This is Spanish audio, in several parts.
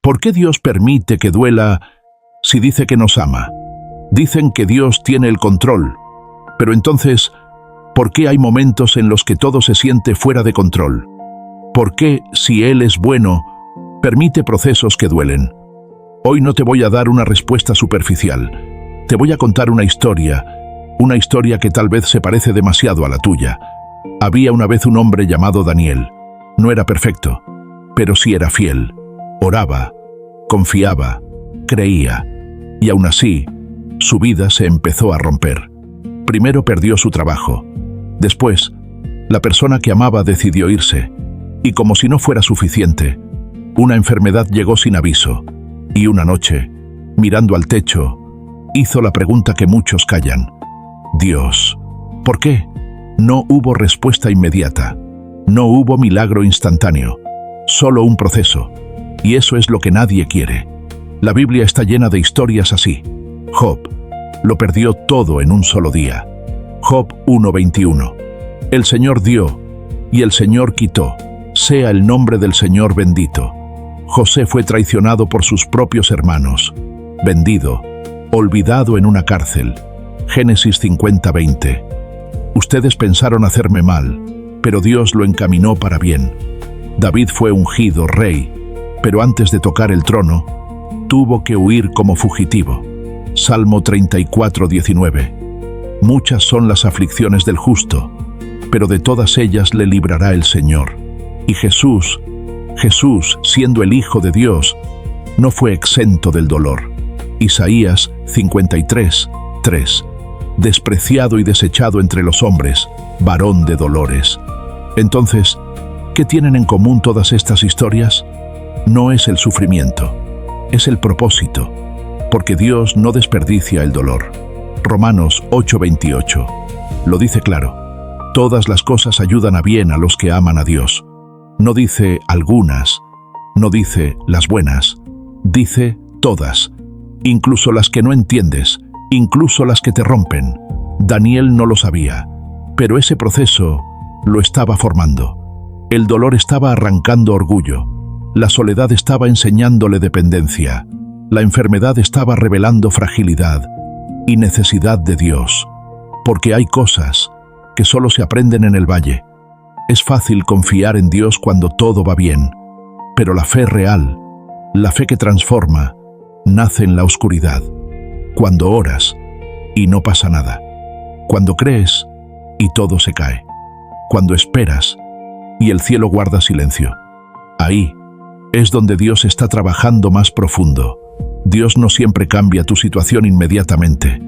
¿Por qué Dios permite que duela si dice que nos ama? Dicen que Dios tiene el control, pero entonces, ¿por qué hay momentos en los que todo se siente fuera de control? ¿Por qué, si Él es bueno, permite procesos que duelen? Hoy no te voy a dar una respuesta superficial. Te voy a contar una historia que tal vez se parece demasiado a la tuya. Había una vez un hombre llamado Daniel. No era perfecto, pero sí era fiel. Oraba, confiaba, creía, y aún así, su vida se empezó a romper. Primero perdió su trabajo. Después, la persona que amaba decidió irse, y como si no fuera suficiente, una enfermedad llegó sin aviso, y una noche, mirando al techo, hizo la pregunta que muchos callan. Dios, ¿por qué? No hubo respuesta inmediata, no hubo milagro instantáneo, solo un proceso, y eso es lo que nadie quiere. La Biblia está llena de historias así. Job lo perdió todo en un solo día. Job 1:21. El Señor dio, y el Señor quitó. Sea el nombre del Señor bendito. José fue traicionado por sus propios hermanos, vendido, olvidado en una cárcel. Génesis 50:20. Ustedes pensaron hacerme mal, pero Dios lo encaminó para bien. David fue ungido rey, pero antes de tocar el trono, tuvo que huir como fugitivo. Salmo 34:19. Muchas son las aflicciones del justo, pero de todas ellas le librará el Señor. Y Jesús, siendo el Hijo de Dios, no fue exento del dolor. Isaías 53:3. Despreciado y desechado entre los hombres, varón de dolores. Entonces, ¿qué tienen en común todas estas historias? No es el sufrimiento, es el propósito, porque Dios no desperdicia el dolor. Romanos 8:28 lo dice claro. Todas las cosas ayudan a bien a los que aman a Dios. No dice algunas, no dice las buenas, dice todas, incluso las que no entiendes, incluso las que te rompen. Daniel no lo sabía, pero ese proceso lo estaba formando. El dolor estaba arrancando orgullo, la soledad estaba enseñándole dependencia, la enfermedad estaba revelando fragilidad y necesidad de Dios, porque hay cosas que solo se aprenden en el valle. Es fácil confiar en Dios cuando todo va bien, pero la fe real, la fe que transforma, nace en la oscuridad. Cuando oras y no pasa nada. Cuando crees y todo se cae. Cuando esperas y el cielo guarda silencio. Ahí es donde Dios está trabajando más profundo. Dios no siempre cambia tu situación inmediatamente,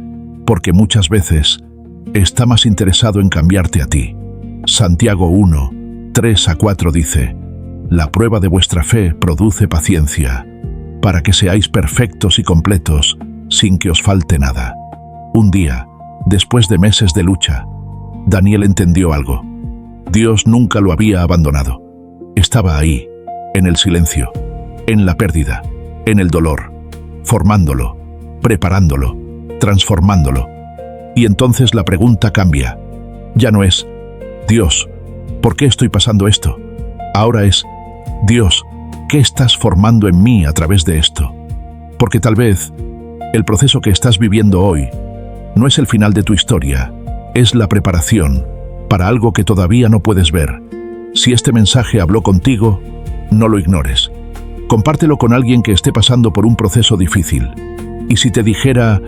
porque muchas veces está más interesado en cambiarte a ti. Santiago 1:3-4 dice: La prueba de vuestra fe produce paciencia, para que seáis perfectos y completos, sin que os falte nada. Un día, después de meses de lucha, Daniel entendió algo. Dios nunca lo había abandonado. Estaba ahí, en el silencio, en la pérdida, en el dolor, formándolo, preparándolo, transformándolo. Y entonces la pregunta cambia. Ya no es: Dios, ¿por qué estoy pasando esto? Ahora es: Dios, ¿qué estás formando en mí a través de esto? Porque tal vez el proceso que estás viviendo hoy no es el final de tu historia, es la preparación para algo que todavía no puedes ver. Si este mensaje habló contigo, no lo ignores. Compártelo con alguien que esté pasando por un proceso difícil. Y si te dijera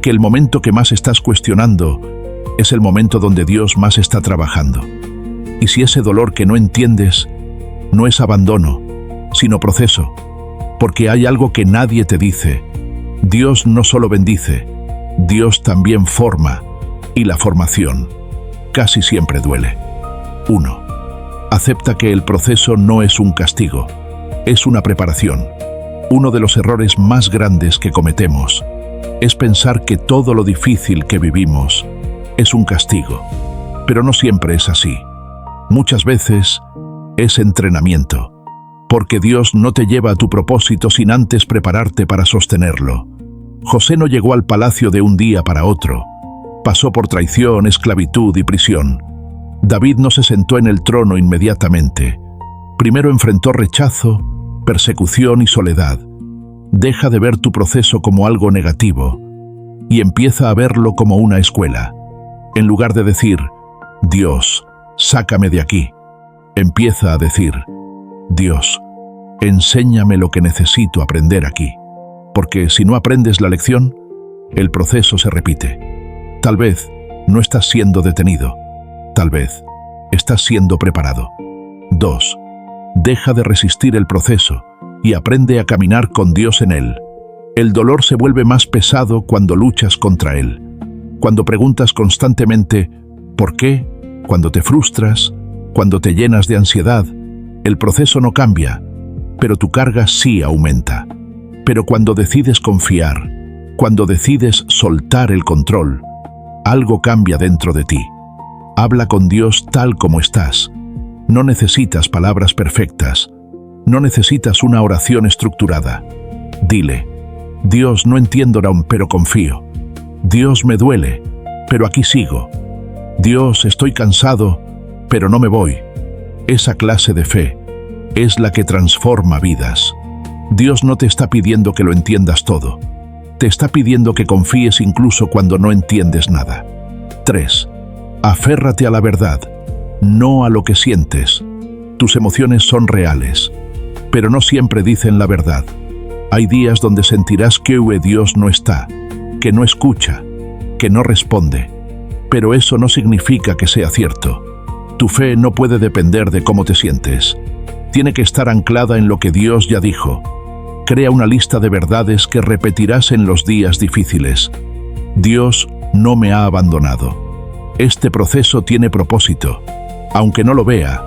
que el momento que más estás cuestionando es el momento donde Dios más está trabajando. Y si ese dolor que no entiendes no es abandono, sino proceso, porque hay algo que nadie te dice. Dios no solo bendice, Dios también forma, y la formación casi siempre duele. 1. Acepta que el proceso no es un castigo, es una preparación. Uno de los errores más grandes que cometemos es pensar que todo lo difícil que vivimos es un castigo, pero no siempre es así. Muchas veces es entrenamiento, porque Dios no te lleva a tu propósito sin antes prepararte para sostenerlo. José no llegó al palacio de un día para otro. Pasó por traición, esclavitud y prisión. David no se sentó en el trono inmediatamente. Primero enfrentó rechazo, persecución y soledad. Deja de ver tu proceso como algo negativo y empieza a verlo como una escuela. En lugar de decir, Dios, sácame de aquí, empieza a decir, Dios, enséñame lo que necesito aprender aquí. Porque si no aprendes la lección, el proceso se repite. Tal vez no estás siendo detenido. Tal vez estás siendo preparado. 2. Deja de resistir el proceso y aprende a caminar con Dios en él. El dolor se vuelve más pesado cuando luchas contra él. Cuando preguntas constantemente ¿por qué? Cuando te frustras, cuando te llenas de ansiedad, el proceso no cambia, pero tu carga sí aumenta. Pero cuando decides confiar, cuando decides soltar el control, algo cambia dentro de ti. Habla con Dios tal como estás. No necesitas palabras perfectas. No necesitas una oración estructurada. Dile, Dios, no entiendo aún, pero confío. Dios, me duele, pero aquí sigo. Dios, estoy cansado, pero no me voy. Esa clase de fe es la que transforma vidas. Dios no te está pidiendo que lo entiendas todo. Te está pidiendo que confíes incluso cuando no entiendes nada. 3. Aférrate a la verdad, no a lo que sientes. Tus emociones son reales, pero no siempre dicen la verdad. Hay días donde sentirás que Dios no está, que no escucha, que no responde. Pero eso no significa que sea cierto. Tu fe no puede depender de cómo te sientes. Tiene que estar anclada en lo que Dios ya dijo. Crea una lista de verdades que repetirás en los días difíciles. Dios no me ha abandonado. Este proceso tiene propósito. Aunque no lo vea,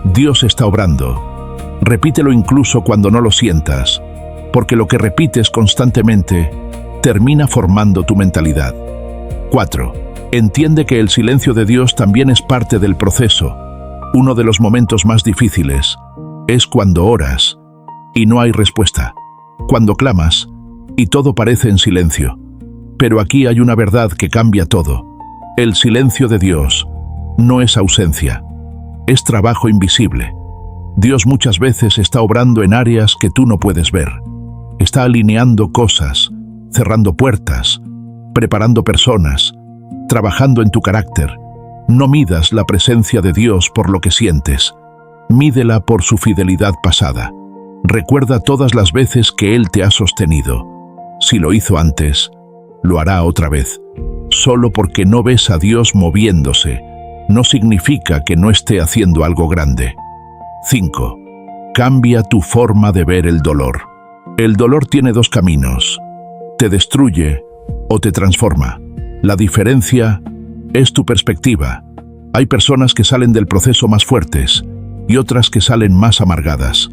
Dios está obrando. Repítelo incluso cuando no lo sientas, porque lo que repites constantemente termina formando tu mentalidad. 4. Entiende que el silencio de Dios también es parte del proceso. Uno de los momentos más difíciles es cuando oras y no hay respuesta. Cuando clamas y todo parece en silencio. Pero aquí hay una verdad que cambia todo. El silencio de Dios no es ausencia, es trabajo invisible. Dios muchas veces está obrando en áreas que tú no puedes ver. Está alineando cosas, cerrando puertas, preparando personas, trabajando en tu carácter. No midas la presencia de Dios por lo que sientes. Mídela por su fidelidad pasada. Recuerda todas las veces que Él te ha sostenido. Si lo hizo antes, lo hará otra vez. Solo porque no ves a Dios moviéndose, no significa que no esté haciendo algo grande. 5. Cambia tu forma de ver el dolor. El dolor tiene dos caminos. Te destruye o te transforma. La diferencia es tu perspectiva. Hay personas que salen del proceso más fuertes y otras que salen más amargadas.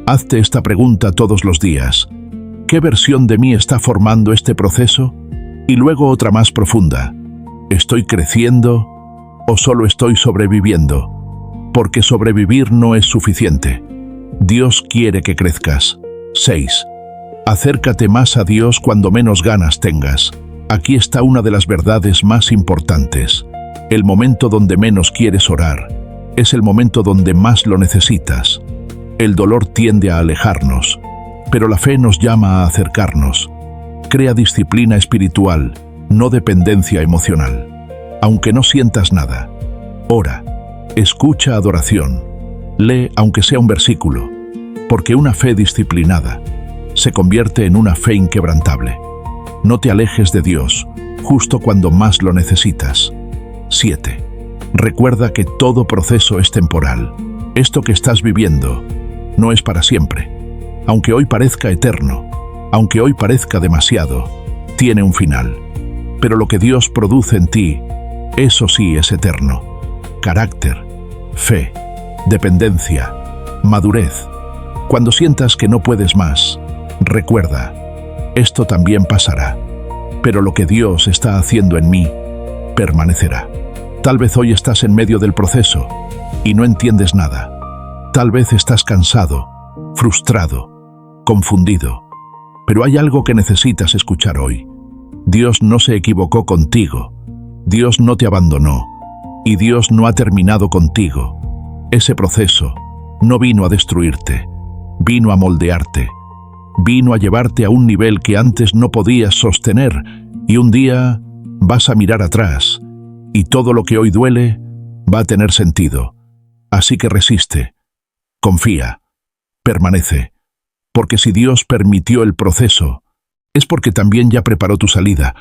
Hazte esta pregunta todos los días. ¿Qué versión de mí está formando este proceso? Y luego otra más profunda. ¿Estoy creciendo o solo estoy sobreviviendo? Porque sobrevivir no es suficiente. Dios quiere que crezcas. 6. Acércate más a Dios cuando menos ganas tengas. Aquí está una de las verdades más importantes. El momento donde menos quieres orar es el momento donde más lo necesitas. El dolor tiende a alejarnos, pero la fe nos llama a acercarnos. Crea disciplina espiritual, no dependencia emocional. Aunque no sientas nada, ora, escucha adoración, lee aunque sea un versículo, porque una fe disciplinada se convierte en una fe inquebrantable. No te alejes de Dios, justo cuando más lo necesitas. 7. Recuerda que todo proceso es temporal. Esto que estás viviendo no es para siempre. Aunque hoy parezca eterno, aunque hoy parezca demasiado, tiene un final. Pero lo que Dios produce en ti, eso sí es eterno. Carácter, fe, dependencia, madurez. Cuando sientas que no puedes más, recuerda, esto también pasará. Pero lo que Dios está haciendo en mí, permanecerá. Tal vez hoy estás en medio del proceso y no entiendes nada. Tal vez estás cansado, frustrado, confundido. Pero hay algo que necesitas escuchar hoy. Dios no se equivocó contigo. Dios no te abandonó. Y Dios no ha terminado contigo. Ese proceso no vino a destruirte. Vino a moldearte. Vino a llevarte a un nivel que antes no podías sostener, y un día vas a mirar atrás, y todo lo que hoy duele va a tener sentido. Así que resiste, confía, permanece, porque si Dios permitió el proceso, es porque también ya preparó tu salida.